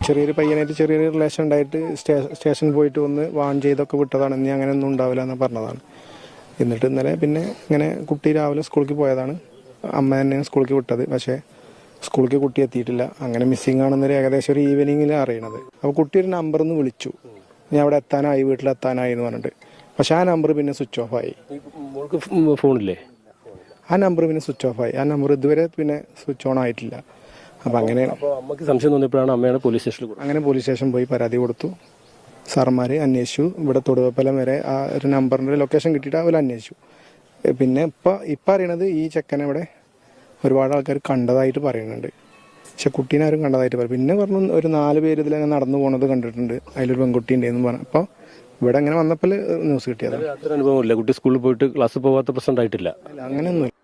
ചെറിയൊരു പയ്യനായിട്ട് ചെറിയൊരു റിലേഷൻ ഉണ്ടായിട്ട് സ്റ്റേഷനിൽ പോയിട്ട് ഒന്ന് വാൺ ചെയ്തൊക്കെ വിട്ടതാണ്. ഇനി അങ്ങനെ ഒന്നും ഉണ്ടാവില്ല എന്ന് പറഞ്ഞതാണ്. എന്നിട്ട് ഇന്നലെ പിന്നെ ഇങ്ങനെ കുട്ടി രാവിലെ സ്കൂളിലേക്ക് പോയതാണ്. അമ്മ തന്നെയാണ് സ്കൂളിലേക്ക് വിട്ടത്. പക്ഷേ സ്കൂളിലേക്ക് കുട്ടി എത്തിയിട്ടില്ല. അങ്ങനെ മിസ്സിംഗ് ആണെന്നൊരു ഏകദേശം ഒരു ഈവനിങ്ങിൽ അറിയണത്. അപ്പോൾ കുട്ടി ഒരു നമ്പറിൽ നിന്ന് വിളിച്ചു, ഞാൻ അവിടെ എത്താനായി, വീട്ടിലെത്താനായി എന്ന് പറഞ്ഞിട്ട്. പക്ഷെ ആ നമ്പർ പിന്നെ സ്വിച്ച് ഓഫ് ആയി. ഫോണില്ലേ? ആ നമ്പർ പിന്നെ സ്വിച്ച് ഓഫ് ആയി. ആ നമ്പർ ഇതുവരെ പിന്നെ സ്വിച്ച് ഓൺ ആയിട്ടില്ല. അപ്പം അങ്ങനെ അമ്മക്ക് സംശയം തോന്നിയപ്പോഴാണ് അമ്മയാണ് പോലീസ് സ്റ്റേഷനിൽ കൊടുത്തത്. അങ്ങനെ പോലീസ് സ്റ്റേഷൻ പോയി പരാതി കൊടുത്തു. സാറന്മാർ അന്വേഷിച്ചു. ഇവിടെ തൊടുവപ്പലം വരെ ആ ഒരു നമ്പറിൻ്റെ ലൊക്കേഷൻ കിട്ടിയിട്ട് അവർ അന്വേഷിച്ചു. പിന്നെ ഇപ്പം അറിയണത് ഈ ചെക്കനെ ഇവിടെ ഒരുപാട് ആൾക്കാർ കണ്ടതായിട്ട് പറയുന്നുണ്ട്. പക്ഷെ കുട്ടീനെ ആരും കണ്ടതായിട്ട് പറയും. പിന്നെ പറഞ്ഞു ഒരു 4 പേര് ഇതിലങ്ങനെ നടന്നു പോകുന്നത് കണ്ടിട്ടുണ്ട്, അതിലൊരു പെൺകുട്ടി ഉണ്ടെന്ന് പറഞ്ഞു. അപ്പോൾ ഇവിടെ അങ്ങനെ വന്നപ്പോൾ ന്യൂസ് കിട്ടിയത്. അത്ര അനുഭവമില്ല. കുട്ടി സ്കൂളിൽ പോയിട്ട് ക്ലാസ്സിൽ പോകാത്ത പ്രശ്നം ഉണ്ടായിട്ടില്ല. അങ്ങനെയൊന്നുമില്ല.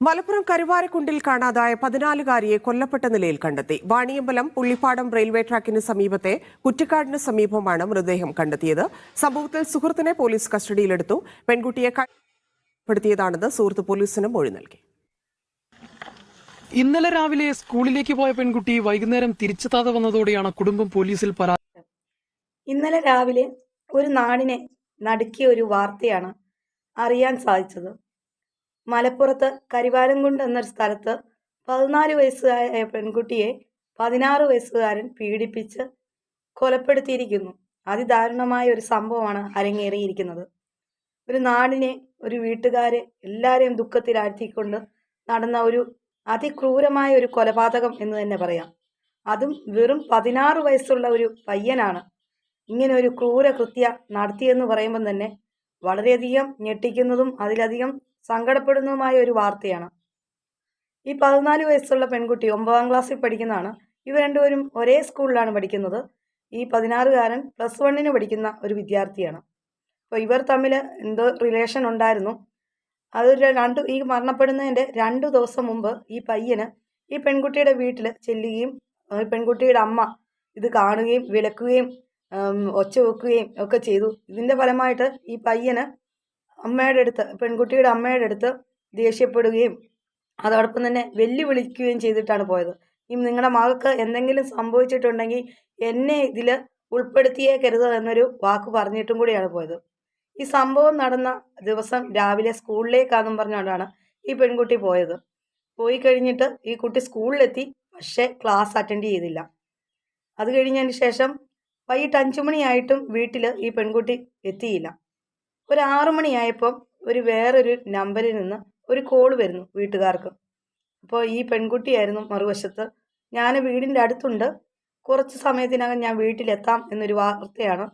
മലപ്പുറം കരുവാരക്കുണ്ടിൽ കാണാതായ 14-കാരിയെ കൊല്ലപ്പെട്ട നിലയിൽ കണ്ടെത്തി. വാണിയമ്പലം പുള്ളിപ്പാടം റെയിൽവേ ട്രാക്കിന് സമീപത്തെ കുറ്റിക്കാടിന് സമീപമാണ് മൃതദേഹം കണ്ടെത്തിയത്. സംഭവത്തിൽ സുഹൃത്തിനെ പോലീസ് കസ്റ്റഡിയിലെടുത്തു. പെൺകുട്ടിയെ പ്പെടുത്തിയതാണെന്ന് സുഹൃത്ത് പോലീസിന് മൊഴി നൽകി. ഇന്നലെ രാവിലെ സ്കൂളിലേക്ക് പോയ പെൺകുട്ടി വൈകുന്നേരം തിരിച്ചെത്താതെ വന്നതോടെയാണ് കുടുംബം പോലീസിൽ പരാതി. ഇന്നലെ രാവിലെ ഒരു നാടിനെ നടുക്കിയ ഒരു വാർത്തയാണ് അറിയാൻ സാധിച്ചത്. മലപ്പുറത്ത് കരിവാരംകുണ്ട് എന്നൊരു സ്ഥലത്ത് 14 വയസ്സുകാരായ പെൺകുട്ടിയെ 16 വയസ്സുകാരൻ പീഡിപ്പിച്ച് കൊലപ്പെടുത്തിയിരിക്കുന്നു. അതിദാരുണമായ ഒരു സംഭവമാണ് അരങ്ങേറിയിരിക്കുന്നത്. ഒരു നാടിനെ, ഒരു വീട്ടുകാരെ എല്ലാവരെയും ദുഃഖത്തിലാഴ്ത്തിക്കൊണ്ട് നടന്ന ഒരു അതിക്രൂരമായ ഒരു കൊലപാതകം എന്ന് തന്നെ പറയാം. അതും വെറും 16 വയസ്സുള്ള ഒരു പയ്യനാണ് ഇങ്ങനെ ഒരു ക്രൂരകൃത്യ നടത്തിയെന്ന് പറയുമ്പം തന്നെ വളരെയധികം ഞെട്ടിക്കുന്നതും അതിലധികം സങ്കടപ്പെടുന്നതുമായ ഒരു വാർത്തയാണ്. ഈ 14 വയസ്സുള്ള പെൺകുട്ടി 9ാം ക്ലാസ്സിൽ പഠിക്കുന്നതാണ്. ഇവർ രണ്ടുപേരും ഒരേ സ്കൂളിലാണ് പഠിക്കുന്നത്. ഈ 16-കാരൻ +1 പഠിക്കുന്ന ഒരു വിദ്യാർത്ഥിയാണ്. അപ്പോൾ ഇവർ തമ്മിൽ എന്തോ റിലേഷൻ ഉണ്ടായിരുന്നു. അത് ഈ മരണപ്പെടുന്നതിൻ്റെ 2 ദിവസം മുമ്പ് ഈ പയ്യന് ഈ പെൺകുട്ടിയുടെ വീട്ടിൽ ചെല്ലുകയും പെൺകുട്ടിയുടെ അമ്മ ഇത് കാണുകയും വിലക്കുകയും ഒച്ച വെക്കുകയും ഒക്കെ ചെയ്തു. ഇതിൻ്റെ ഫലമായിട്ട് ഈ പയ്യന് പെൺകുട്ടിയുടെ അമ്മയുടെ അടുത്ത് ദേഷ്യപ്പെടുകയും അതോടൊപ്പം തന്നെ വെല്ലുവിളിക്കുകയും ചെയ്തിട്ടാണ് പോയത്. നിങ്ങളുടെ മകൾക്ക് എന്തെങ്കിലും സംഭവിച്ചിട്ടുണ്ടെങ്കിൽ എന്നെ ഇതിൽ ഉൾപ്പെടുത്തിയേക്കരുത് എന്നൊരു വാക്ക് പറഞ്ഞിട്ടും കൂടിയാണ് പോയത്. ഈ സംഭവം നടന്ന ദിവസം രാവിലെ സ്കൂളിലേക്കാണെന്നും പറഞ്ഞുകൊണ്ടാണ് ഈ പെൺകുട്ടി പോയത്. പോയി കഴിഞ്ഞിട്ട് ഈ കുട്ടി സ്കൂളിലെത്തി, പക്ഷേ ക്ലാസ് അറ്റൻഡ് ചെയ്തില്ല. അത് കഴിഞ്ഞതിന് ശേഷം വൈകിട്ട് 5 മണിയായിട്ടും വീട്ടിൽ ഈ പെൺകുട്ടി എത്തിയില്ല. ഒരു 6 മണിയായപ്പം വേറൊരു നമ്പറിൽ നിന്ന് ഒരു കോൾ വരുന്നു വീട്ടുകാർക്ക്. അപ്പോൾ ഈ പെൺകുട്ടിയായിരുന്നു മറുവശത്ത്. ഞാൻ വീടിൻ്റെ അടുത്തുണ്ട്, കുറച്ച് സമയത്തിനകം ഞാൻ വീട്ടിലെത്താം എന്നൊരു വാർത്തയാണ്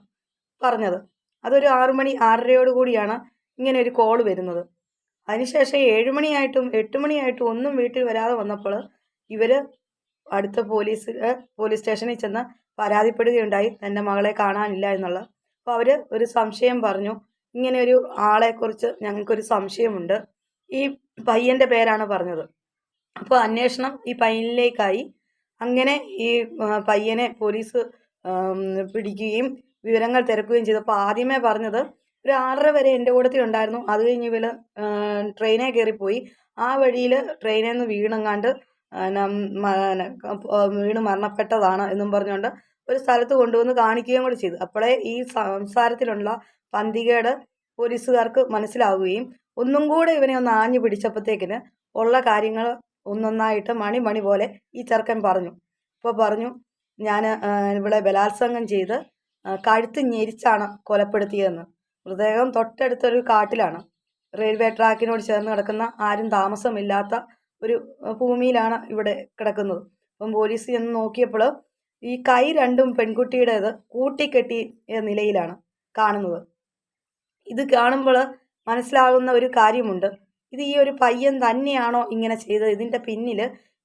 പറഞ്ഞത്. അതൊരു 6 മണി 6:30 കൂടിയാണ് ഇങ്ങനെ ഒരു കോൾ വരുന്നത്. അതിനുശേഷം 7 മണിയായിട്ടും 8 മണിയായിട്ടും ഒന്നും വീട്ടിൽ വരാതെ വന്നപ്പോൾ ഇവർ അടുത്ത പോലീസ് സ്റ്റേഷനിൽ ചെന്ന് പരാതിപ്പെടുകയുണ്ടായി, തൻ്റെ മകളെ കാണാനില്ല എന്നുള്ള. അപ്പോൾ അവർ ഒരു സംശയം പറഞ്ഞു, ഇങ്ങനെ ഒരു ആളെക്കുറിച്ച് ഞങ്ങൾക്കൊരു സംശയമുണ്ട്. ഈ പയ്യൻ്റെ പേരാണ് പറഞ്ഞത്. അപ്പോൾ അന്വേഷണം ഈ പയ്യനിലേക്കായി. അങ്ങനെ ഈ പയ്യനെ പോലീസ് പിടിക്കുകയും വിവരങ്ങൾ തിരക്കുകയും ചെയ്തപ്പോൾ ആദ്യമേ പറഞ്ഞത് ഒരു 6:30 വരെ എൻ്റെ കൂട്ടത്തിൽ ഉണ്ടായിരുന്നു. അത് കഴിഞ്ഞ് ഇവർ ട്രെയിനിൽ കയറിപ്പോയി. ആ വഴിയിൽ ട്രെയിനിൽ നിന്ന് വീണങ്ങാണ്ട് വീണ് മരണപ്പെട്ടതാണ് എന്നും പറഞ്ഞുകൊണ്ട് ഒരു സ്ഥലത്ത് കൊണ്ടുവന്ന് കാണിക്കുകയും കൂടി ചെയ്തു. അപ്പോഴേ ഈ സംസാരത്തിലുള്ള പന്തികേട് പോലീസുകാർക്ക് മനസ്സിലാവുകയും ഒന്നും കൂടെ ഇവനെ ഒന്ന് ആഞ്ഞു പിടിച്ചപ്പോഴത്തേക്കിന് ഉള്ള കാര്യങ്ങൾ ഒന്നൊന്നായിട്ട് മണി പോലെ ഈ ചെറുക്കൻ പറഞ്ഞു. അപ്പോൾ പറഞ്ഞു, ഞാൻ ഇവിടെ ബലാത്സംഗം ചെയ്ത് കഴുത്ത് ഞെരിച്ചാണ് കൊലപ്പെടുത്തിയതെന്ന്. മൃതദേഹം തൊട്ടടുത്തൊരു കാട്ടിലാണ്, റെയിൽവേ ട്രാക്കിനോട് ചേർന്ന് കിടക്കുന്ന ആരും താമസമില്ലാത്ത ഒരു ഭൂമിയിലാണ് ഇവിടെ കിടക്കുന്നത്. അപ്പം പോലീസ് ചെന്ന് നോക്കിയപ്പോൾ ഈ കൈ രണ്ടും പെൺകുട്ടിയുടേത് കൂട്ടിക്കെട്ടിയ നിലയിലാണ് കാണുന്നത്. ഇത് കാണുമ്പോൾ മനസ്സിലാകുന്ന ഒരു കാര്യമുണ്ട്, ഇത് ഈ ഒരു പയ്യൻ തന്നെയാണോ ഇങ്ങനെ ചെയ്തത്, ഇതിൻ്റെ പിന്നിൽ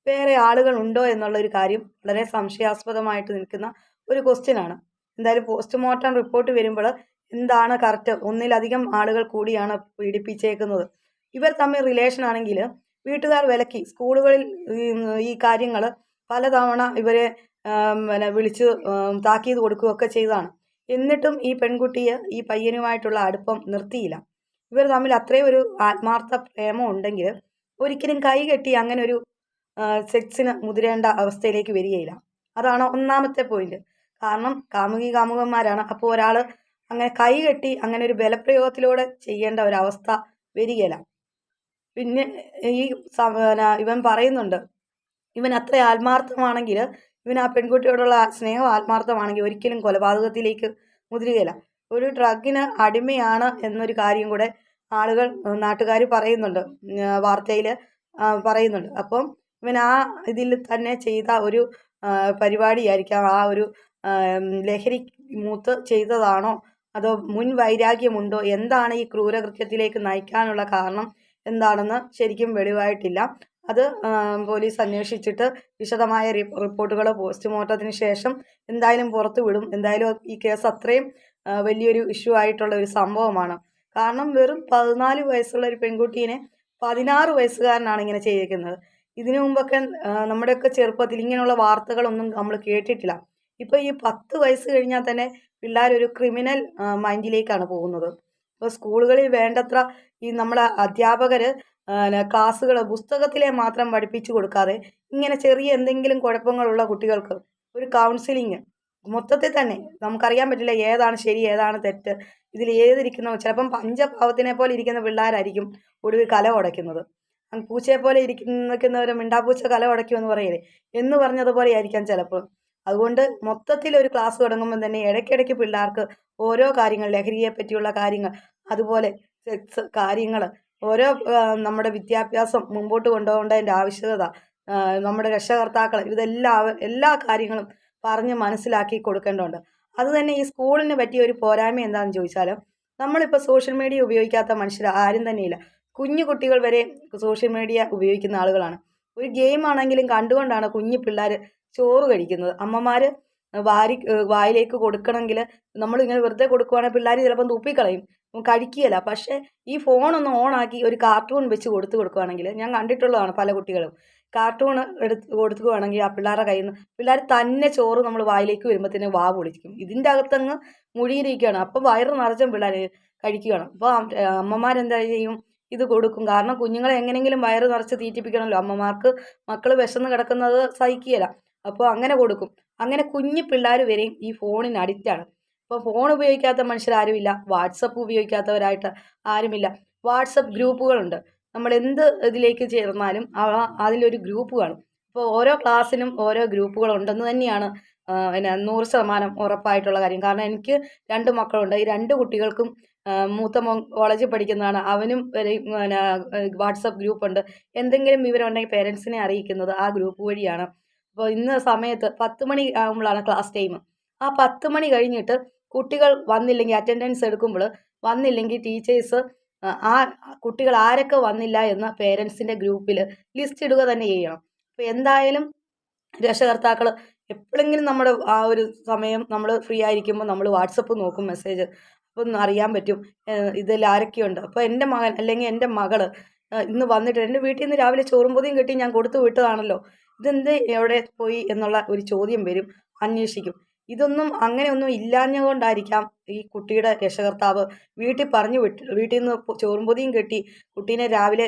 വേറെ ആളുകൾ ഉണ്ടോ എന്നുള്ളൊരു കാര്യം വളരെ സംശയാസ്പദമായിട്ട് നിൽക്കുന്ന ഒരു ക്വസ്റ്റ്യനാണ്. എന്തായാലും പോസ്റ്റ്മോർട്ടം റിപ്പോർട്ട് വരുമ്പോൾ എന്താണ് കറക്റ്റ്, ഒന്നിലധികം ആളുകൾ കൂടിയാണ് പീഡിപ്പിച്ചേക്കുന്നത്. ഇവർ തമ്മിൽ റിലേഷൻ ആണെങ്കിൽ വീട്ടുകാർ വിലക്കി. സ്കൂളുകളിൽ ഈ കാര്യങ്ങൾ പലതവണ ഇവരെ വിളിച്ച് താക്കീത് കൊടുക്കുകയൊക്കെ ചെയ്തതാണ്. എന്നിട്ടും ഈ പെൺകുട്ടിയെ ഈ പയ്യനുമായിട്ടുള്ള അടുപ്പം നിർത്തിയില്ല. ഇവർ തമ്മിൽ അത്രയും ഒരു ആത്മാർത്ഥ പ്രേമം ഉണ്ടെങ്കിൽ ഒരിക്കലും കൈ കെട്ടി അങ്ങനെ ഒരു സെക്സിന് മുതിരേണ്ട അവസ്ഥയിലേക്ക് വരികയില്ല. അതാണ് ഒന്നാമത്തെ പോയിന്റ്. കാരണം കാമുകന്മാരാണ്. അപ്പോൾ ഒരാൾ അങ്ങനെ കൈകെട്ടി അങ്ങനെ ഒരു ബലപ്രയോഗത്തിലൂടെ ചെയ്യേണ്ട ഒരവസ്ഥ വരികയില്ല. പിന്നെ ഈ ഇവൻ പറയുന്നുണ്ട്, ഇവൻ അത്ര ആത്മാർത്ഥമാണെങ്കിൽ, ഇവൻ ആ പെൺകുട്ടിയോടുള്ള സ്നേഹം ആത്മാർത്ഥമാണെങ്കിൽ ഒരിക്കലും കൊലപാതകത്തിലേക്ക് മുതിരുകയില്ല. ഒരു ഡ്രഗിന് അടിമയാണ് എന്നൊരു കാര്യം കൂടെ നാട്ടുകാർ പറയുന്നുണ്ട്, വാർത്തയിൽ പറയുന്നുണ്ട്. അപ്പം ഇവൻ ആ ഇതിൽ തന്നെ ചെയ്ത ഒരു പരിപാടിയായിരിക്കാം, ആ ഒരു ലഹരി മൂത്ത് ചെയ്തതാണോ അതോ മുൻ വൈരാഗ്യമുണ്ടോ, എന്താണ് ഈ ക്രൂരകൃത്യത്തിലേക്ക് നയിക്കാനുള്ള കാരണം എന്താണെന്ന് ശരിക്കും വെളിവായിട്ടില്ല. അത് പോലീസ് അന്വേഷിച്ചിട്ട് വിശദമായ റിപ്പോർട്ടുകൾ പോസ്റ്റ്മോർട്ടത്തിന് ശേഷം എന്തായാലും പുറത്തു വിടും. എന്തായാലും ഈ കേസ് അത്രയും വലിയൊരു ഇഷ്യൂ ആയിട്ടുള്ള ഒരു സംഭവമാണ്. കാരണം വെറും 14 വയസ്സുള്ള ഒരു പെൺകുട്ടീനെ 16 വയസ്സുകാരനാണ് ഇങ്ങനെ ചെയ്തിരിക്കുന്നത്. ഇതിനു മുമ്പൊക്കെ നമ്മുടെയൊക്കെ ചെറുപ്പത്തിൽ ഇങ്ങനെയുള്ള വാർത്തകളൊന്നും നമ്മൾ കേട്ടിട്ടില്ല. ഇപ്പോൾ ഈ 10 വയസ്സ് കഴിഞ്ഞാൽ തന്നെ പിള്ളേരൊരു ക്രിമിനൽ മൈൻഡിലേക്കാണ് പോകുന്നത്. ഇപ്പോൾ സ്കൂളുകളിൽ വേണ്ടത്ര ഈ നമ്മുടെ അധ്യാപകർ ക്ലാസ്സുകൾ പുസ്തകത്തിലെ മാത്രം പഠിപ്പിച്ചു കൊടുക്കാതെ ഇങ്ങനെ ചെറിയ എന്തെങ്കിലും കുഴപ്പങ്ങളുള്ള കുട്ടികൾക്ക് ഒരു കൗൺസിലിങ് മൊത്തത്തിൽ തന്നെ നമുക്കറിയാൻ പറ്റില്ല ഏതാണ് ശരി ഏതാണ് തെറ്റ്, ഇതിൽ ഏതിരിക്കുന്ന ചിലപ്പം പഞ്ചപാവത്തിനെ പോലെ ഇരിക്കുന്ന പിള്ളേരായിരിക്കും ഒടുവിൽ കല ഉടയ്ക്കുന്നത്. പൂച്ചയെ പോലെ ഇരിക്കുന്നവർ മിണ്ടാപ്പൂച്ച കല ഉടയ്ക്കുമെന്ന് പറയില്ലേ, എന്ന് പറഞ്ഞതുപോലെ ആയിരിക്കാം ചിലപ്പോൾ. അതുകൊണ്ട് മൊത്തത്തിൽ ഒരു ക്ലാസ് തുടങ്ങുമ്പോൾ തന്നെ ഇടയ്ക്കിടയ്ക്ക് പിള്ളേർക്ക് ഓരോ കാര്യങ്ങൾ, ലഹരിയെ പറ്റിയുള്ള കാര്യങ്ങൾ, അതുപോലെ സെക്സ് കാര്യങ്ങൾ, ഓരോ നമ്മുടെ വിദ്യാഭ്യാസം മുമ്പോട്ട് കൊണ്ടുപോകേണ്ടതിൻ്റെ ആവശ്യകത, നമ്മുടെ രക്ഷകർത്താക്കൾ, ഇതെല്ലാം എല്ലാ കാര്യങ്ങളും പറഞ്ഞ് മനസ്സിലാക്കി കൊടുക്കേണ്ടതുണ്ട്. അതുതന്നെ ഈ സ്കൂളിന് പറ്റിയ ഒരു പോരായ്മ എന്താണെന്ന് ചോദിച്ചാൽ, നമ്മളിപ്പോൾ സോഷ്യൽ മീഡിയ ഉപയോഗിക്കാത്ത മനുഷ്യർ ആരും തന്നെയില്ല. കുഞ്ഞു കുട്ടികൾ വരെ സോഷ്യൽ മീഡിയ ഉപയോഗിക്കുന്ന ആളുകളാണ്. ഒരു ഗെയിം ആണെങ്കിലും കണ്ടുകൊണ്ടാണ് കുഞ്ഞു പിള്ളേർ ചോറ് കഴിക്കുന്നത്. അമ്മമാർ വായിലേക്ക് കൊടുക്കണമെങ്കിൽ നമ്മളിങ്ങനെ വെറുതെ കൊടുക്കുവാണെങ്കിൽ പിള്ളേർ ചിലപ്പം തുപ്പിക്കളയും, കഴിക്കുകയില്ല. പക്ഷേ ഈ ഫോണൊന്ന് ഓണാക്കി ഒരു കാർട്ടൂൺ വെച്ച് കൊടുക്കുകയാണെങ്കിൽ, ഞാൻ കണ്ടിട്ടുള്ളതാണ് പല കുട്ടികളും കാർട്ടൂൺ കൊടുക്കുകയാണെങ്കിൽ ആ പിള്ളേരുടെ കയ്യിൽ നിന്ന് പിള്ളേർ തന്നെ ചോറ് നമ്മൾ വായിലേക്ക് വരുമ്പോഴത്തേന് വാ പൊളിക്കും. ഇതിൻ്റെ അകത്തങ്ങ് മുഴുകിയിരിക്കുകയാണ്. അപ്പോൾ വയറ് നിറച്ചും പിള്ളേർ കഴിക്കുകയാണ്. അപ്പോൾ അമ്മമാരെന്താ ചെയ്യും, ഇത് കൊടുക്കും. കാരണം കുഞ്ഞുങ്ങളെ എങ്ങനെയെങ്കിലും വയറ് നിറച്ച് തീറ്റിപ്പിക്കണമല്ലോ. അമ്മമാർക്ക് മക്കൾ വിശന്ന് കിടക്കുന്നത് സഹിക്കുകയില്ല. അപ്പോൾ അങ്ങനെ കൊടുക്കും. അങ്ങനെ കുഞ്ഞു പിള്ളേർ വരെയും ഈ ഫോണിന് അഡിക്റ്റാണ്. ഇപ്പോൾ ഫോൺ ഉപയോഗിക്കാത്ത മനുഷ്യരാരുമില്ല, വാട്സപ്പ് ഉപയോഗിക്കാത്തവരായിട്ട് ആരുമില്ല. വാട്സപ്പ് ഗ്രൂപ്പുകളുണ്ട്. നമ്മൾ എന്ത് ഇതിലേക്ക് ചേർന്നാലും അതിലൊരു ഗ്രൂപ്പ് കാണും. അപ്പോൾ ഓരോ ക്ലാസ്സിനും ഓരോ ഗ്രൂപ്പുകളുണ്ടെന്ന് തന്നെയാണ് 100% ഉറപ്പായിട്ടുള്ള കാര്യം. കാരണം എനിക്ക് 2 മക്കളുണ്ട്. ഈ 2 കുട്ടികൾക്കും മൂത്ത മോൻ കോളേജിൽ പഠിക്കുന്നതാണ്, അവനും വാട്സപ്പ് ഗ്രൂപ്പുണ്ട്. എന്തെങ്കിലും വിവരം ഉണ്ടെങ്കിൽ പേരൻസിനെ അറിയിക്കുന്നത് ആ ഗ്രൂപ്പ് വഴിയാണ്. അപ്പോൾ ഇന്ന സമയത്ത് 10 മണി ആകുമ്പോഴാണ് ക്ലാസ് ടൈം. ആ 10 മണി കഴിഞ്ഞിട്ട് കുട്ടികൾ വന്നില്ലെങ്കിൽ, അറ്റൻഡൻസ് എടുക്കുമ്പോൾ വന്നില്ലെങ്കിൽ ടീച്ചേഴ്സ് ആ കുട്ടികൾ ആരൊക്കെ വന്നില്ല എന്ന് പേരൻസിൻ്റെ ഗ്രൂപ്പിൽ ലിസ്റ്റ് ഇടുക തന്നെ ചെയ്യണം. അപ്പോൾ എന്തായാലും രക്ഷകർത്താക്കൾ എപ്പോഴെങ്കിലും നമ്മുടെ ആ ഒരു സമയം നമ്മൾ ഫ്രീ ആയിരിക്കുമ്പോൾ നമ്മൾ വാട്സപ്പ് നോക്കും, മെസ്സേജ് അപ്പം അറിയാൻ പറ്റും ഇതിൽ ആരൊക്കെയുണ്ട്. അപ്പോൾ എൻ്റെ മകൻ അല്ലെങ്കിൽ എൻ്റെ മകൾ ഇന്ന് വന്നിട്ട് എൻ്റെ വീട്ടിൽ നിന്ന് രാവിലെ ചോറും പൊതിയും കെട്ടി ഞാൻ കൊടുത്തു വിട്ടതാണല്ലോ, ഇതെന്ത് എവിടെ പോയി എന്നുള്ള ഒരു ചോദ്യം വരും, അന്വേഷിക്കും. ഇതൊന്നും അങ്ങനെയൊന്നും ഇല്ലാഞ്ഞുകൊണ്ടായിരിക്കാം ഈ കുട്ടിയുടെ രക്ഷകർത്താവ് വീട്ടിൽ നിന്ന് ചോറും പൊതിയും കെട്ടി കുട്ടീനെ രാവിലെ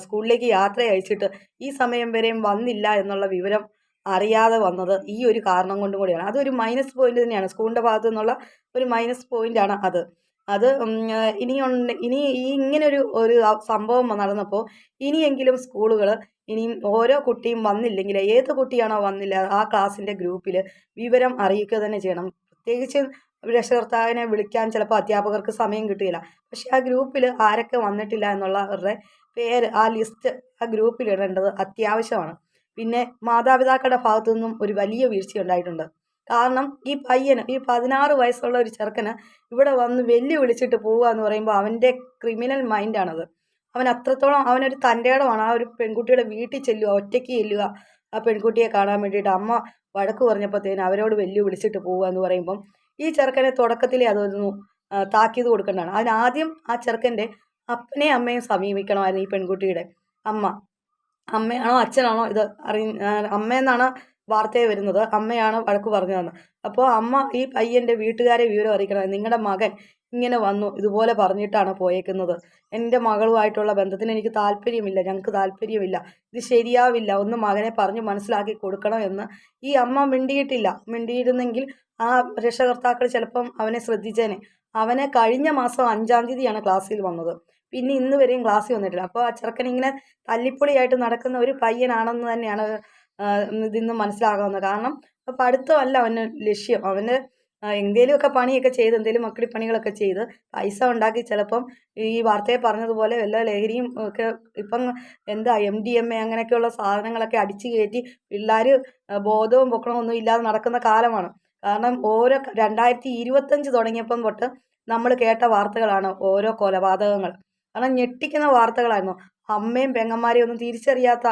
സ്കൂളിലേക്ക് യാത്ര അയച്ചിട്ട് ഈ സമയം വരെയും വന്നില്ല എന്നുള്ള വിവരം അറിയാതെ വന്നത് ഈ ഒരു കാരണം കൊണ്ടും കൂടിയാണ്. അതൊരു മൈനസ് പോയിന്റ് തന്നെയാണ്, സ്കൂളിൻ്റെ ഭാഗത്തു നിന്നുള്ള ഒരു മൈനസ് പോയിന്റാണ് അത്. ഇനി ഈ ഇങ്ങനൊരു സംഭവം നടന്നപ്പോൾ ഇനിയെങ്കിലും സ്കൂളുകൾ ഇനിയും ഓരോ കുട്ടിയും വന്നില്ലെങ്കിൽ, ഏത് കുട്ടിയാണോ വന്നില്ല ആ ക്ലാസ്സിൻ്റെ ഗ്രൂപ്പിൽ വിവരം അറിയിക്കുക തന്നെ ചെയ്യണം. പ്രത്യേകിച്ച് രക്ഷകർത്താവിനെ വിളിക്കാൻ ചിലപ്പോൾ അധ്യാപകർക്ക് സമയം കിട്ടുകയില്ല. പക്ഷേ ആ ഗ്രൂപ്പിൽ ആരൊക്കെ വന്നിട്ടില്ല എന്നുള്ളവരുടെ പേര് ആ ലിസ്റ്റ് ആ ഗ്രൂപ്പിൽ ഇടേണ്ടത് അത്യാവശ്യമാണ്. പിന്നെ മാതാപിതാക്കളുടെ ഭാഗത്തു നിന്നും ഒരു വലിയ വീഴ്ചയുണ്ടായിട്ടുണ്ട്. കാരണം ഈ പയ്യന്, ഈ 16 വയസ്സുള്ള ഒരു ചെറുക്കന് ഇവിടെ വന്ന് വെല്ലുവിളിച്ചിട്ട് പോവുക എന്ന് പറയുമ്പോൾ അവൻ്റെ ക്രിമിനൽ മൈൻഡാണത്. അവൻ അത്രത്തോളം അവനൊരു തൻ്റെ ഇടമാണ്. ആ ഒരു പെൺകുട്ടിയുടെ വീട്ടിൽ ചെല്ലുക, ഒറ്റയ്ക്ക് ചെല്ലുക, ആ പെൺകുട്ടിയെ കാണാൻ വേണ്ടിയിട്ട് അമ്മ വഴക്ക് പറഞ്ഞപ്പോഴത്തേന് അവരോട് വെല്ലുവിളിച്ചിട്ട് പോവുക എന്ന് പറയുമ്പം ഈ ചെറുക്കനെ തുടക്കത്തിലേ അതൊന്ന് താക്കീത് കൊടുക്കേണ്ടതാണ്. അതിനാദ്യം ആ ചെറുക്കൻ്റെ അപ്പനെയും അമ്മയും സമീപിക്കണമായിരുന്നു. ഈ പെൺകുട്ടിയുടെ അമ്മയാണോ അച്ഛനാണോ ഇത് അമ്മയെന്നാണ് വാർത്തയെ വരുന്നത് അമ്മയാണ് വഴക്ക് പറഞ്ഞതെന്ന്. അപ്പോൾ അമ്മ ഈ പയ്യൻ്റെ വീട്ടുകാരെ വിവരം അറിയിക്കണം, നിങ്ങളുടെ മകൻ ഇങ്ങനെ വന്നു, ഇതുപോലെ പറഞ്ഞിട്ടാണ് പോയേക്കുന്നത്, എൻ്റെ മകളുമായിട്ടുള്ള ബന്ധത്തിന് എനിക്ക് താല്പര്യമില്ല, ഞങ്ങൾക്ക് താല്പര്യമില്ല, ഇത് ശരിയാവില്ല, ഒന്ന് മകനെ പറഞ്ഞ് മനസ്സിലാക്കി കൊടുക്കണം എന്ന് ഈ അമ്മ മിണ്ടിയിട്ടില്ല. മിണ്ടിയിരുന്നെങ്കിൽ ആ രക്ഷകർത്താക്കൾ ചിലപ്പം അവനെ ശ്രദ്ധിച്ചേനെ. അവനെ കഴിഞ്ഞ മാസം 5-ാം തീയതിയാണ് ക്ലാസ്സിൽ വന്നത്, പിന്നെ ഇന്ന് വരെയും ക്ലാസ്സിൽ വന്നിട്ടില്ല. അപ്പോൾ ആ ചെറുക്കൻ ഇങ്ങനെ തല്ലിപ്പൊളിയായിട്ട് നടക്കുന്ന ഒരു പയ്യനാണെന്ന് തന്നെയാണ് ഇതിന്ന് മനസ്സിലാകാവുന്നത്. കാരണം പഠിത്തമല്ല അവന് ലക്ഷ്യം. അവന് എന്തെങ്കിലുമൊക്കെ പണിയൊക്കെ ചെയ്ത്, എന്തെങ്കിലും മക്കിടിപ്പണികളൊക്കെ ചെയ്ത് പൈസ ഉണ്ടാക്കി ചിലപ്പം ഈ വാർത്തയെ പറഞ്ഞതുപോലെ വല്ല ലഹരിയും ഒക്കെ ഇപ്പം എന്താ MDMA അങ്ങനെയൊക്കെയുള്ള സാധനങ്ങളൊക്കെ അടിച്ചു കയറ്റി പിള്ളേർ ബോധവും പൊക്കണമൊന്നും ഇല്ലാതെ നടക്കുന്ന കാലമാണ്. കാരണം ഓരോ 2025 തുടങ്ങിയപ്പം തൊട്ട് നമ്മൾ കേട്ട വാർത്തകളാണ് ഓരോ കൊലപാതകങ്ങൾ. കാരണം ഞെട്ടിക്കുന്ന വാർത്തകളായിരുന്നു. അമ്മയും പെങ്ങന്മാരെയും ഒന്നും തിരിച്ചറിയാത്ത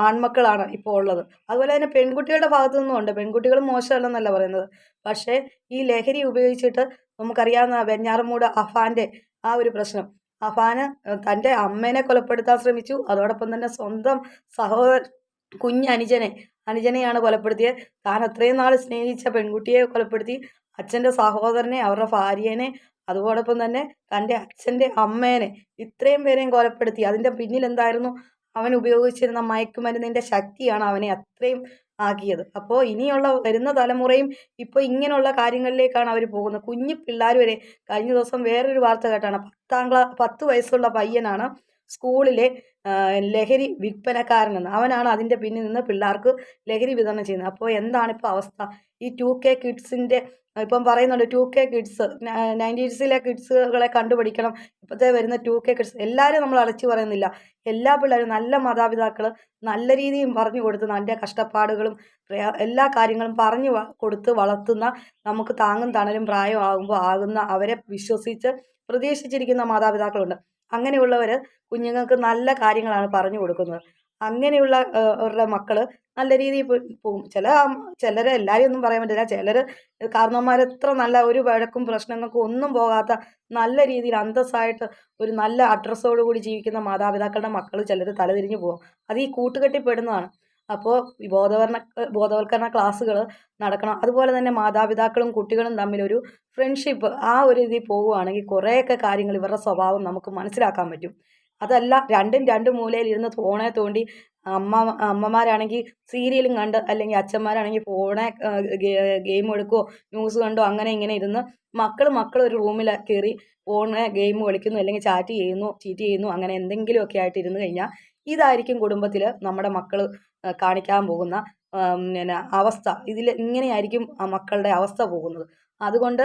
ആൺമക്കളാണ് ഇപ്പോൾ ഉള്ളത്. അതുപോലെ തന്നെ പെൺകുട്ടികളുടെ ഭാഗത്തു നിന്നും ഉണ്ട്. പെൺകുട്ടികളും മോശമല്ലെന്നല്ല പറയുന്നത്. പക്ഷേ ഈ ലഹരി ഉപയോഗിച്ചിട്ട് നമുക്കറിയാവുന്ന വെഞ്ഞാറമൂട് അഫാൻ്റെ ആ ഒരു പ്രശ്നം. അഫാന് തൻ്റെ അമ്മേനെ കൊലപ്പെടുത്താൻ ശ്രമിച്ചു. അതോടൊപ്പം തന്നെ സ്വന്തം അനുജനെയാണ് കൊലപ്പെടുത്തിയത്. താൻ അത്രയും നാൾ സ്നേഹിച്ച പെൺകുട്ടിയെ കൊലപ്പെടുത്തി. അച്ഛൻ്റെ സഹോദരനെ, അവരുടെ ഭാര്യേനെ, അതോടൊപ്പം തന്നെ തൻ്റെ അച്ഛൻ്റെ അമ്മേനെ, ഇത്രയും പേരെയും കൊലപ്പെടുത്തി. അതിൻ്റെ പിന്നിൽ എന്തായിരുന്നു? അവൻ ഉപയോഗിച്ചിരുന്ന മയക്കുമരുന്നിൻ്റെ ശക്തിയാണ് അവനെ അത്രയും ആക്കിയത്. അപ്പോൾ ഇനിയുള്ള വരുന്ന തലമുറയും ഇപ്പോൾ ഇങ്ങനെയുള്ള കാര്യങ്ങളിലേക്കാണ് അവർ പോകുന്നത്. കുഞ്ഞു പിള്ളേർ വരെ. കഴിഞ്ഞ ദിവസം വേറൊരു വാർത്ത കേട്ടാണ്, 10 വയസ്സുള്ള പയ്യനാണ് സ്കൂളിലെ ലഹരി വിൽപ്പനക്കാരനെന്ന്. അവനാണ് അതിൻ്റെ പിന്നിൽ നിന്ന് പിള്ളേർക്ക് ലഹരി വിതരണം ചെയ്യുന്നത്. അപ്പോൾ എന്താണ് ഇപ്പോൾ അവസ്ഥ? ഈ 2K കിഡ്സിൻ്റെ ഇപ്പം പറയുന്നുണ്ട്, 2K കിഡ്സ് 90s കിഡ്സുകളെ കണ്ടുപിടിക്കണം, ഇപ്പോഴത്തെ വരുന്ന 2K കിഡ്സ്. എല്ലാവരും നമ്മൾ അടച്ചു പറയുന്നില്ല. എല്ലാ പിള്ളേരും നല്ല മാതാപിതാക്കൾ നല്ല രീതിയിൽ പറഞ്ഞു കൊടുത്ത് നല്ല കഷ്ടപ്പാടുകളും എല്ലാ കാര്യങ്ങളും പറഞ്ഞു കൊടുത്ത് വളർത്തുന്ന, നമുക്ക് താങ്ങും തണലും പ്രായമാകുമ്പോൾ ആകുന്ന അവരെ വിശ്വസിച്ച് പ്രതീക്ഷിച്ചിരിക്കുന്ന മാതാപിതാക്കളുണ്ട്. അങ്ങനെയുള്ളവർ കുഞ്ഞുങ്ങൾക്ക് നല്ല കാര്യങ്ങളാണ് പറഞ്ഞു കൊടുക്കുന്നത്. അങ്ങനെയുള്ള അവരുടെ മക്കൾ നല്ല രീതിയിൽ പോകും. ചിലരെ എല്ലാവരും ഒന്നും പറയാൻ പറ്റില്ല. ചിലർ കാരണവന്മാരെത്ര നല്ല ഒരു വഴക്കും പ്രശ്നങ്ങൾക്കും ഒന്നും പോകാത്ത നല്ല രീതിയിൽ അന്തസ്സായിട്ട് ഒരു നല്ല അഡ്രസ്സോടുകൂടി ജീവിക്കുന്ന മാതാപിതാക്കളുടെ മക്കൾ ചിലർ തലതിരിഞ്ഞു പോകും. അത് ഈ കൂട്ടുകെട്ടിപ്പെടുന്നതാണ്. അപ്പോൾ ഈ ബോധവൽക്കരണ ക്ലാസ്സുകൾ നടക്കണം. അതുപോലെ തന്നെ മാതാപിതാക്കളും കുട്ടികളും തമ്മിലൊരു ഫ്രണ്ട്ഷിപ്പ് ആ ഒരു ഇതിൽ പോവുകയാണെങ്കിൽ കുറേയൊക്കെ കാര്യങ്ങൾ ഇവരുടെ സ്വഭാവം നമുക്ക് മനസ്സിലാക്കാൻ പറ്റും. അതല്ല രണ്ടും രണ്ട് മൂലയിൽ ഇരുന്ന് ഫോണെ തോണ്ടി അമ്മമാരാണെങ്കിൽ സീരിയലും കണ്ട്, അല്ലെങ്കിൽ അച്ഛന്മാരാണെങ്കിൽ ഫോണെ ഗെയിം എടുക്കുകയോ ന്യൂസ് കണ്ടോ അങ്ങനെ ഇങ്ങനെ ഇരുന്ന് മക്കൾ ഒരു റൂമിൽ കയറി ഫോണ് ഗെയിം കളിക്കുന്നു, അല്ലെങ്കിൽ ചീറ്റ് ചെയ്യുന്നു അങ്ങനെ എന്തെങ്കിലുമൊക്കെ ആയിട്ട് ഇരുന്ന് കഴിഞ്ഞാൽ ഇതായിരിക്കും കുടുംബത്തിൽ നമ്മുടെ മക്കൾ കാണിക്കാൻ പോകുന്ന അവസ്ഥ. ഇങ്ങനെയായിരിക്കും ആ മക്കളുടെ അവസ്ഥ പോകുന്നത്. അതുകൊണ്ട്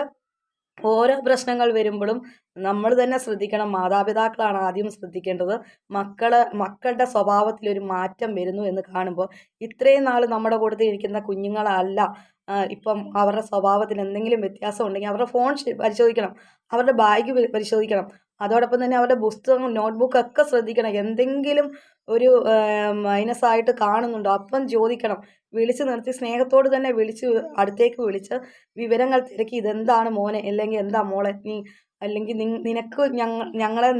ഓരോ പ്രശ്നങ്ങൾ വരുമ്പോഴും നമ്മൾ തന്നെ ശ്രദ്ധിക്കണം. മാതാപിതാക്കളാണ് ആദ്യം ശ്രദ്ധിക്കേണ്ടത്. മക്കളുടെ സ്വഭാവത്തിലൊരു മാറ്റം വരുന്നു എന്ന് കാണുമ്പോൾ ഇത്രയും നാൾ നമ്മുടെ കൂട്ടത്തിൽ ഇരിക്കുന്ന കുഞ്ഞുങ്ങളല്ല ഇപ്പം അവരുടെ സ്വഭാവത്തിൽ എന്തെങ്കിലും വ്യത്യാസം ഉണ്ടെങ്കിൽ അവരുടെ ഫോൺ പരിശോധിക്കണം, അവരുടെ ബാഗ് പരിശോധിക്കണം. അതോടൊപ്പം തന്നെ അവരുടെ പുസ്തകം നോട്ട്ബുക്കൊക്കെ ശ്രദ്ധിക്കണം. എന്തെങ്കിലും ഒരു മൈനസായിട്ട് കാണുന്നുണ്ടോ അപ്പം ചോദിക്കണം. വിളിച്ച് നിർത്തി സ്നേഹത്തോട് തന്നെ അടുത്തേക്ക് വിളിച്ച് വിവരങ്ങൾ തിരക്കി, ഇതെന്താണ് മോനെ, അല്ലെങ്കിൽ എന്താ മോളെ നീ, അല്ലെങ്കിൽ നിനക്ക്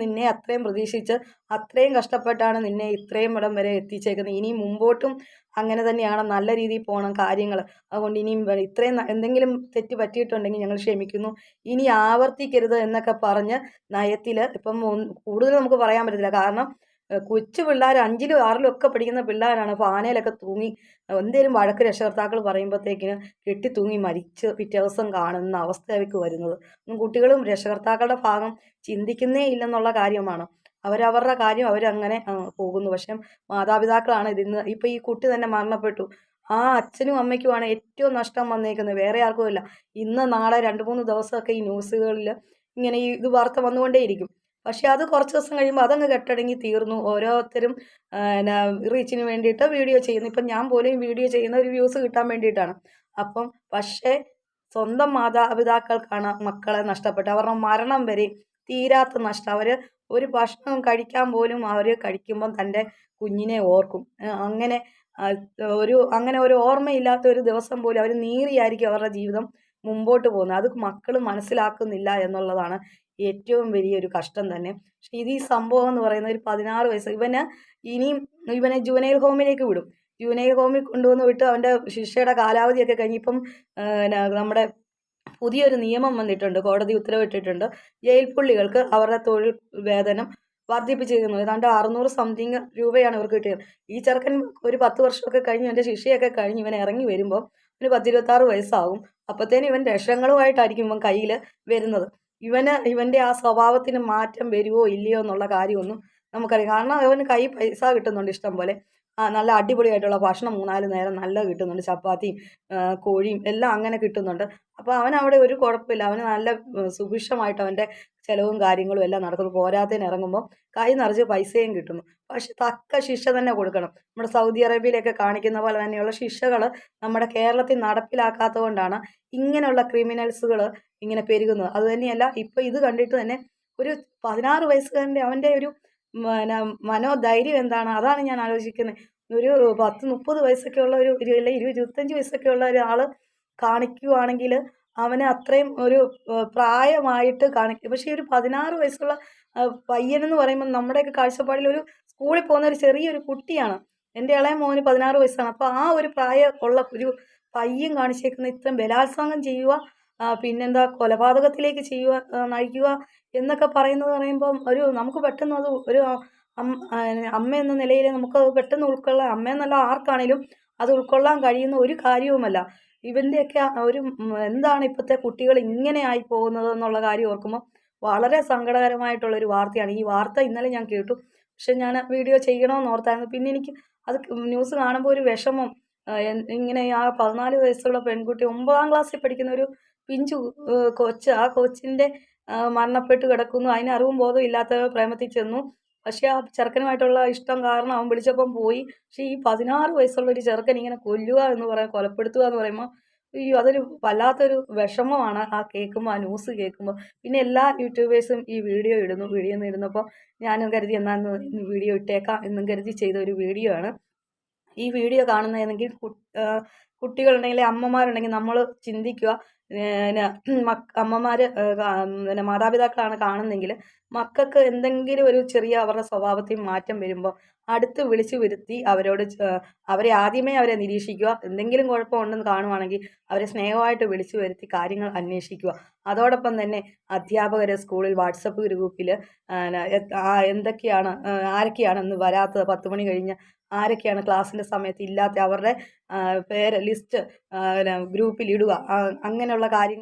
നിന്നെ അത്രയും പ്രതീക്ഷിച്ച് അത്രയും കഷ്ടപ്പെട്ടാണ് നിന്നെ ഇത്രയും ഇടം വരെ എത്തിച്ചേക്കുന്നത്. ഇനി മുമ്പോട്ടും അങ്ങനെ തന്നെയാണ്, നല്ല രീതിയിൽ പോകണം കാര്യങ്ങൾ. അതുകൊണ്ട് ഇനിയും ഇത്രയും എന്തെങ്കിലും തെറ്റ് പറ്റിയിട്ടുണ്ടെങ്കിൽ ഞങ്ങൾ ക്ഷമിക്കുന്നു, ഇനി ആവർത്തിക്കരുത് എന്നൊക്കെ പറഞ്ഞ് നയത്തിൽ ഇപ്പം കൂടുതൽ നമുക്ക് പറയാൻ പറ്റത്തില്ല. കാരണം കൊച്ചു പിള്ളേർ 5ലും 6ലും ഒക്കെ പഠിക്കുന്ന പിള്ളേരാണ് ഫാനയിലൊക്കെ തൂങ്ങി എന്തേലും വഴക്ക് രക്ഷകർത്താക്കൾ പറയുമ്പോഴത്തേക്കിന് കെട്ടി തൂങ്ങി മരിച്ച് പിറ്റേ ദിവസം കാണുന്ന അവസ്ഥയ്ക്ക് വരുന്നത്. കുട്ടികളും രക്ഷകർത്താക്കളുടെ ഭാഗം ചിന്തിക്കുന്നേ ഇല്ലെന്നുള്ള കാര്യമാണ്. അവരവരുടെ കാര്യം അവരങ്ങനെ പോകുന്നു. പക്ഷെ മാതാപിതാക്കളാണ് ഇതിന്ന്. ഇപ്പം ഈ കുട്ടി തന്നെ മരണപ്പെട്ടു, ആ അച്ഛനും അമ്മയ്ക്കുമാണ് ഏറ്റവും നഷ്ടം വന്നേക്കുന്നത്, വേറെ ആർക്കുമില്ല. ഇന്ന് നാളെ 2-3 ദിവസമൊക്കെ ഈ ന്യൂസുകളിൽ ഇങ്ങനെ ഇത് വാർത്ത വന്നുകൊണ്ടേയിരിക്കും. പക്ഷെ അത് കുറച്ച് ദിവസം കഴിയുമ്പോൾ അതങ്ങ് കെട്ടടങ്ങി തീർന്നു. ഓരോരുത്തരും റീച്ചിന് വേണ്ടിയിട്ട് വീഡിയോ ചെയ്യുന്നു. ഇപ്പം ഞാൻ പോലും വീഡിയോ ചെയ്യുന്ന ഒരു വ്യൂസ് കിട്ടാൻ വേണ്ടിയിട്ടാണ്. അപ്പം പക്ഷേ സ്വന്തം മാതാപിതാക്കൾക്കാണ് മക്കളെ നഷ്ടപ്പെട്ടത്. അവരുടെ മരണം വരെ തീരാത്ത നഷ്ടം. അവർ ഒരു ഭക്ഷണം കഴിക്കാൻ പോലും അവർ കഴിക്കുമ്പം തൻ്റെ കുഞ്ഞിനെ ഓർക്കും. അങ്ങനെ ഒരു ഓർമ്മയില്ലാത്ത ഒരു ദിവസം പോലും അവർ നീറിയായിരിക്കും അവരുടെ ജീവിതം മുമ്പോട്ട് പോകുന്നത്. അത് മക്കൾ മനസ്സിലാക്കുന്നില്ല എന്നുള്ളതാണ് ഏറ്റവും വലിയൊരു കഷ്ടം തന്നെ. പക്ഷെ ഈ സംഭവം എന്ന് പറയുന്നത് ഒരു 16 വയസ്സ്, ഇവനെ ജുവനൈൽ ഹോമിലേക്ക് വിടും. ജൂനിയർ ഹോമിൽ കൊണ്ടുവന്ന് വിട്ട് അവൻ്റെ ശിക്ഷയുടെ കാലാവധിയൊക്കെ കഴിഞ്ഞിപ്പം നമ്മുടെ പുതിയൊരു നിയമം വന്നിട്ടുണ്ട്, കോടതി ഉത്തരവിട്ടിട്ടുണ്ട്. ജയിൽ പുള്ളികൾക്ക് അവരുടെ തൊഴിൽ വേതനം വർദ്ധിപ്പിച്ചിരിക്കുന്നു. ഏതാണ്ട് 600 സംതിങ് രൂപയാണ് ഇവർക്ക് കിട്ടിയത്. ഈ ചെറുക്കൻ ഒരു 10 വർഷമൊക്കെ കഴിഞ്ഞ് എൻ്റെ ശിക്ഷയൊക്കെ കഴിഞ്ഞ് ഇവൻ ഇറങ്ങി വരുമ്പോൾ ഇവന് 10-26 വയസ്സാകും. അപ്പോഴത്തേനും ഇവൻ ലക്ഷങ്ങളുമായിട്ടായിരിക്കും ഇവൻ കയ്യിൽ വരുന്നത്. ഇവൻ്റെ ആ സ്വഭാവത്തിന് മാറ്റം വരുമോ ഇല്ലയോ എന്നുള്ള കാര്യമൊന്നും നമുക്കറിയാം. കാരണം അവന് കൈ പൈസ കിട്ടുന്നുണ്ട് ഇഷ്ടം പോലെ. നല്ല അടിപൊളിയായിട്ടുള്ള ഭക്ഷണം 3-4 നേരം നല്ല കിട്ടുന്നുണ്ട്, ചപ്പാത്തിയും കോഴിയും എല്ലാം അങ്ങനെ കിട്ടുന്നുണ്ട്. അപ്പോൾ അവനവിടെ ഒരു കുഴപ്പമില്ല, അവന് നല്ല സുഭിക്ഷമായിട്ട് അവൻ്റെ ചിലവും കാര്യങ്ങളും എല്ലാം നടക്കുന്നു. പോരാത്തതിന് ഇറങ്ങുമ്പോൾ കൈ നിറച്ച് പൈസയും കിട്ടുന്നു. പക്ഷെ തക്ക ശിക്ഷ തന്നെ കൊടുക്കണം. നമ്മുടെ സൗദി അറേബ്യയിലൊക്കെ കാണിക്കുന്ന പോലെ തന്നെയുള്ള ശിക്ഷകൾ നമ്മുടെ കേരളത്തിൽ നടപ്പിലാക്കാത്തത് കൊണ്ടാണ് ഇങ്ങനെയുള്ള ക്രിമിനൽസുകൾ ഇങ്ങനെ പെരുകുന്നത്. അതുതന്നെയല്ല, ഇപ്പോൾ ഇത് കണ്ടിട്ട് തന്നെ ഒരു 16 വയസ്സുകാരൻ്റെ അവൻ്റെ ഒരു മനോധൈര്യം എന്താണ്, അതാണ് ഞാൻ ആലോചിക്കുന്നത്. ഒരു 10-30 വയസ്സൊക്കെ ഉള്ള ഒരു 20-25 വയസ്സൊക്കെ ഉള്ള ഒരാൾ കാണിക്കുവാണെങ്കിൽ അവന് അത്രയും ഒരു പ്രായമായിട്ട് കാണിക്കും. പക്ഷേ ഒരു 16 വയസ്സുള്ള പയ്യനെന്ന് പറയുമ്പോൾ നമ്മുടെയൊക്കെ കാഴ്ചപ്പാടിൽ ഒരു സ്കൂളിൽ പോകുന്ന ഒരു ചെറിയൊരു കുട്ടിയാണ്. എൻ്റെ ഇളയ മോന് 16 വയസ്സാണ്. അപ്പോൾ ആ ഒരു പ്രായം ഉള്ള ഒരു പയ്യൻ കാണിച്ചേക്കുന്ന ഇത്രയും ബലാത്സംഗം ചെയ്യുക, പിന്നെന്താ കൊലപാതകത്തിലേക്ക് നയിക്കുക എന്നൊക്കെ പറയുമ്പം നമുക്ക് പെട്ടെന്ന് അത് ഒരു അമ്മ എന്ന നിലയിൽ നമുക്ക് പെട്ടെന്ന് ഉൾക്കൊള്ളാൻ, അമ്മയെന്നല്ല ആർക്കാണേലും അത് ഉൾക്കൊള്ളാൻ കഴിയുന്ന ഒരു കാര്യവുമല്ല. ഇവൻ്റെയൊക്കെ ഒരു എന്താണ് ഇപ്പോഴത്തെ കുട്ടികൾ ഇങ്ങനെ ആയി പോകുന്നത് എന്നുള്ള കാര്യം ഓർക്കുമ്പോൾ വളരെ സങ്കടകരമായിട്ടുള്ളൊരു വാർത്തയാണ്. ഈ വാർത്ത ഇന്നലെ ഞാൻ കേട്ടു, പക്ഷെ ഞാൻ വീഡിയോ ചെയ്യണമെന്ന് ഓർത്തായിരുന്നു. പിന്നെ എനിക്ക് അത് ന്യൂസ് കാണുമ്പോൾ ഒരു വിഷമം. ഇങ്ങനെ ആ 14 വയസ്സുള്ള പെൺകുട്ടി 9ാം ക്ലാസ്സിൽ പഠിക്കുന്ന ഒരു പിഞ്ചു കൊച്ച്, ആ കൊച്ചിൻ്റെ മരണപ്പെട്ട് കിടക്കുന്നു. അതിന് അറിവും ബോധവും ഇല്ലാത്തവർ പ്രേമത്തിൽ ചെന്നു. പക്ഷേ ആ ചെറുക്കനുമായിട്ടുള്ള ഇഷ്ടം കാരണം അവൻ വിളിച്ചപ്പം പോയി. പക്ഷേ ഈ 16 വയസ്സുള്ള ഒരു ചെറുക്കൻ ഇങ്ങനെ കൊല്ലുക എന്ന് കൊലപ്പെടുത്തുക എന്ന് പറയുമ്പോൾ അതൊരു വല്ലാത്തൊരു വിഷമമാണ് ആ കേൾക്കുമ്പോൾ, ആ ന്യൂസ് കേൾക്കുമ്പോൾ. പിന്നെ എല്ലാ യൂട്യൂബേഴ്സും ഈ വീഡിയോ ഇടുന്നപ്പോൾ ഞാനും കരുതി എന്നാന്ന് വീഡിയോ ഇട്ടേക്കാം എന്നും കരുതി ചെയ്ത ഒരു വീഡിയോ ആണ്. ഈ വീഡിയോ കാണുന്നതെങ്കിൽ കുട്ടികളുണ്ടെങ്കിൽ, അമ്മമാരുണ്ടെങ്കിൽ നമ്മൾ ചിന്തിക്കുക, അമ്മമാർ മാതാപിതാക്കളാണ് കാണുന്നതെങ്കിൽ മക്കൾക്ക് എന്തെങ്കിലും ഒരു ചെറിയ അവരുടെ സ്വഭാവത്തിൽ മാറ്റം വരുമ്പോൾ അടുത്ത് വിളിച്ചു വരുത്തി അവരെ ആദ്യമേ അവരെ നിരീക്ഷിക്കുക. എന്തെങ്കിലും കുഴപ്പമുണ്ടെന്ന് കാണുവാണെങ്കിൽ അവരെ സ്നേഹമായിട്ട് വിളിച്ചു വരുത്തി കാര്യങ്ങൾ അന്വേഷിക്കുക. അതോടൊപ്പം തന്നെ അധ്യാപകർ സ്കൂളിൽ വാട്സപ്പ് ഗ്രൂപ്പിൽ എന്തൊക്കെയാണ് ആരൊക്കെയാണെന്ന് വരാത്തത്, 10 മണി കഴിഞ്ഞ് ആരൊക്കെയാണ് ക്ലാസ്സിൻ്റെ സമയത്ത് ഇല്ലാത്ത അവരുടെ പേര് ലിസ്റ്റ് ഗ്രൂപ്പിൽ ഇടുക. അങ്ങനെയുള്ള കാര്യങ്ങൾ